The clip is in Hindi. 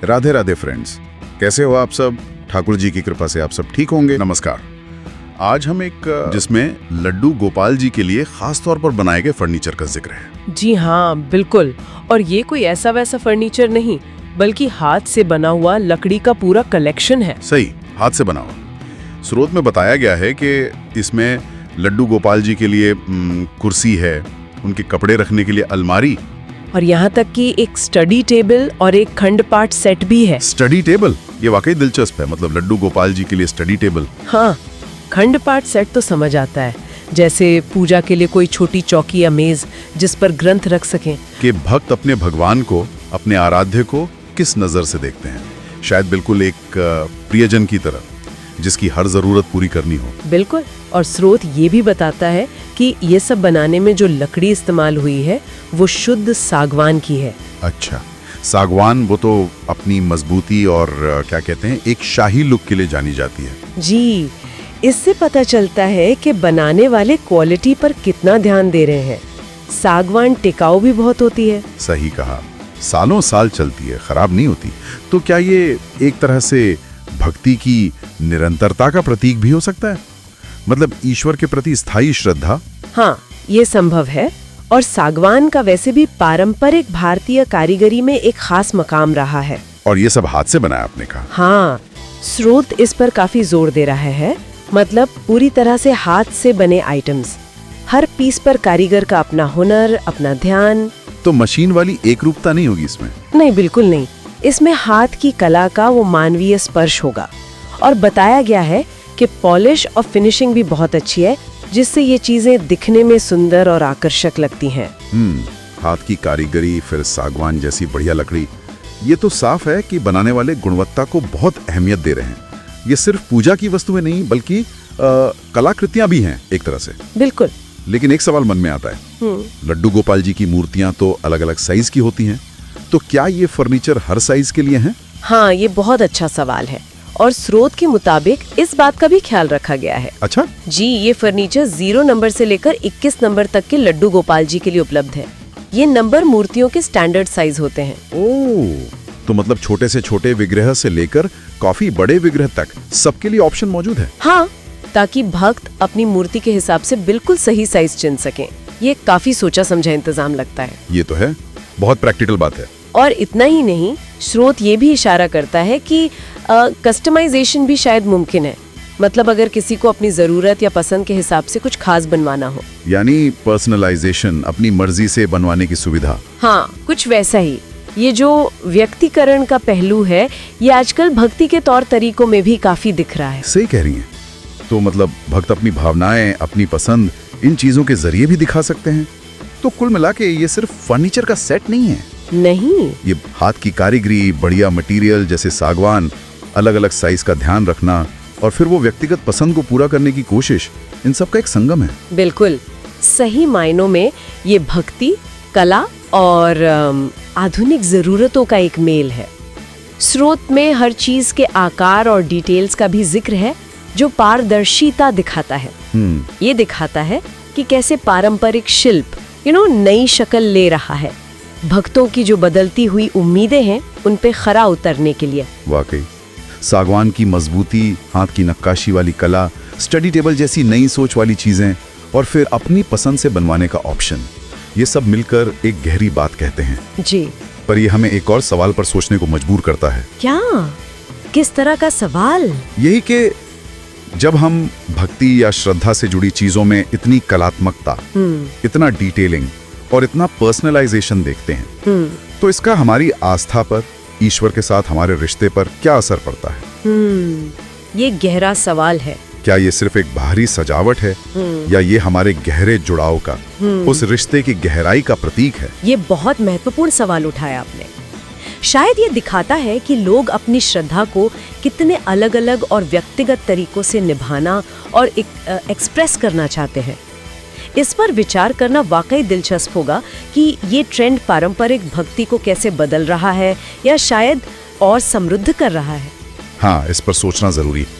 राधे राधे फ्रेंड्स, कैसे हो आप सब? ठाकुर जी की कृपा से आप सब ठीक होंगे। नमस्कार। आज हम एक जिसमें लड्डू गोपाल जी के लिए खास तौर पर बनाए गए फर्नीचर का जिक्र है। जी हाँ, बिल्कुल। और ये कोई ऐसा वैसा फर्नीचर नहीं, बल्कि हाथ से बना हुआ लकड़ी का पूरा कलेक्शन है। सही, हाथ से बना हुआ। स्रोत में बताया गया है कि इसमें लड्डू गोपाल जी के लिए कुर्सी है, उनके कपड़े रखने के लिए अलमारी, और यहाँ तक कि एक स्टडी टेबल और एक खंड पाठ सेट भी है। स्टडी टेबल, ये वाकई दिलचस्प है। मतलब लड्डू गोपाल जी के लिए स्टडी टेबल। हाँ, खंड पाठ सेट तो समझ आता है, जैसे पूजा के लिए कोई छोटी चौकी या मेज जिस पर ग्रंथ रख सकें। कि भक्त अपने भगवान को, अपने आराध्य को किस नजर से देखते हैं। शायद बिल्कुल एक प्रियजन की तरह जिसकी हर जरूरत पूरी करनी हो। बिल्कुल। और स्रोत ये भी बताता है कि ये सब बनाने में जो लकड़ी इस्तेमाल हुई है वो शुद्ध सागवान की है। अच्छा, सागवान, वो तो अपनी मजबूती और क्या कहते हैं, एक शाही लुक के लिए जानी जाती है। जी, इससे पता चलता है कि बनाने वाले क्वालिटी पर कितना ध्यान दे रहे हैं। सागवान टिकाऊ भी बहुत होती है। सही कहा, सालों साल चलती है, खराब नहीं होती। तो क्या ये एक तरह से भक्ति की निरंतरता का प्रतीक भी हो सकता है? मतलब ईश्वर के प्रति स्थायी श्रद्धा। हाँ, ये संभव है। और सागवान का वैसे भी पारंपरिक भारतीय कारीगरी में एक खास मकाम रहा है। और ये सब हाथ से बनाया आपने कहा। हाँ, स्रोत इस पर काफी जोर दे रहा है। मतलब पूरी तरह से हाथ से बने आइटम्स, हर पीस पर कारीगर का अपना हुनर, अपना ध्यान। तो मशीन वाली एक रूपता नहीं होगी इसमें? नहीं, बिल्कुल नहीं। इसमें हाथ की कला का वो मानवीय स्पर्श होगा। और बताया गया है कि पॉलिश और फिनिशिंग भी बहुत अच्छी है, जिससे ये चीजें दिखने में सुंदर और आकर्षक लगती हैं। हाथ की कारीगरी, फिर सागवान जैसी बढ़िया लकड़ी। ये तो साफ है कि बनाने वाले गुणवत्ता को बहुत अहमियत दे रहे हैं। ये सिर्फ पूजा की वस्तुएं नहीं, बल्कि कलाकृतियां भी हैं एक तरह से। बिल्कुल। लेकिन एक सवाल मन में आता है, लड्डू गोपाल जी की मूर्तियां तो अलग अलग साइज की होती हैं, तो क्या ये फर्नीचर हर साइज के लिए है? हाँ, ये बहुत अच्छा सवाल है। और स्रोत के मुताबिक इस बात का भी ख्याल रखा गया है। अच्छा जी, ये फर्नीचर 0 नंबर से लेकर 21 नंबर तक के लड्डू गोपाल जी के लिए उपलब्ध है। ये नंबर मूर्तियों के स्टैंडर्ड साइज होते हैं। ओह, तो मतलब छोटे से छोटे विग्रह से लेकर काफी बड़े विग्रह तक सबके लिए ऑप्शन मौजूद है। हाँ, ताकि भक्त अपनी मूर्ति के हिसाब से बिल्कुल सही साइज चुन सकें। ये काफी सोचा समझा इंतजाम लगता है। ये तो है, बहुत प्रैक्टिकल बात है। और इतना ही नहीं, स्रोत ये भी इशारा करता है कि कस्टमाइजेशन भी शायद मुमकिन है। मतलब अगर किसी को अपनी जरूरत या पसंद के हिसाब से कुछ खास बनवाना हो, यानी पर्सनलाइजेशन, अपनी मर्जी से बनवाने की सुविधा। हाँ, कुछ वैसा ही। ये जो व्यक्तिकरण का पहलू है, ये आजकल भक्ति के तौर तरीकों में भी काफी दिख रहा है। सही कह रही हैं। तो मतलब भक्त अपनी भावनाएं, अपनी पसंद, इन चीजों के जरिए भी दिखा सकते हैं। तो कुल मिला के ये सिर्फ फर्नीचर का सेट नहीं है। नहीं, ये हाथ की कारीगरी, बढ़िया मटेरियल जैसे सागवान, अलग अलग साइज का ध्यान रखना, और फिर वो व्यक्तिगत पसंद को पूरा करने की कोशिश, इन सब का एक संगम है। बिल्कुल। सही मायनों में ये भक्ति, कला और आधुनिक जरूरतों का एक मेल है। स्रोत में हर चीज के आकार और डिटेल्स का भी जिक्र है, जो पारदर्शिता दिखाता है। ये दिखाता है कि कैसे पारंपरिक शिल्प नई शक्ल ले रहा है, भक्तों की जो बदलती हुई उम्मीदें हैं उन पे खरा उतरने के लिए। वाकई सागवान की मजबूती, हाथ की नक्काशी वाली कला, स्टडी टेबल जैसी नई सोच वाली चीजें, और फिर अपनी पसंद से बनवाने का ऑप्शन, ये सब मिलकर एक गहरी बात कहते हैं। जी। पर ये हमें एक और सवाल पर सोचने को मजबूर करता है। क्या? किस तरह का सवाल? यही कि जब हम भक्ति या श्रद्धा से जुड़ी चीजों में इतनी कलात्मकता, इतना डिटेलिंग और इतना पर्सनलाइजेशन देखते हैं, तो इसका हमारी आस्था पर, ईश्वर के साथ हमारे रिश्ते पर क्या असर पड़ता है? ये गहरा सवाल है। क्या ये सिर्फ एक बाहरी सजावट है, या ये हमारे गहरे जुड़ाव का, उस रिश्ते की गहराई का प्रतीक है? ये बहुत महत्वपूर्ण सवाल उठाया आपने। शायद ये दिखाता है कि लोग अपनी श्रद्धा को कितने अलग अलग और व्यक्तिगत तरीकों से निभाना और एक्सप्रेस करना चाहते हैं। इस पर विचार करना वाकई दिलचस्प होगा कि ये ट्रेंड पारंपरिक भक्ति को कैसे बदल रहा है या शायद और समृद्ध कर रहा है। हाँ, इस पर सोचना जरूरी है।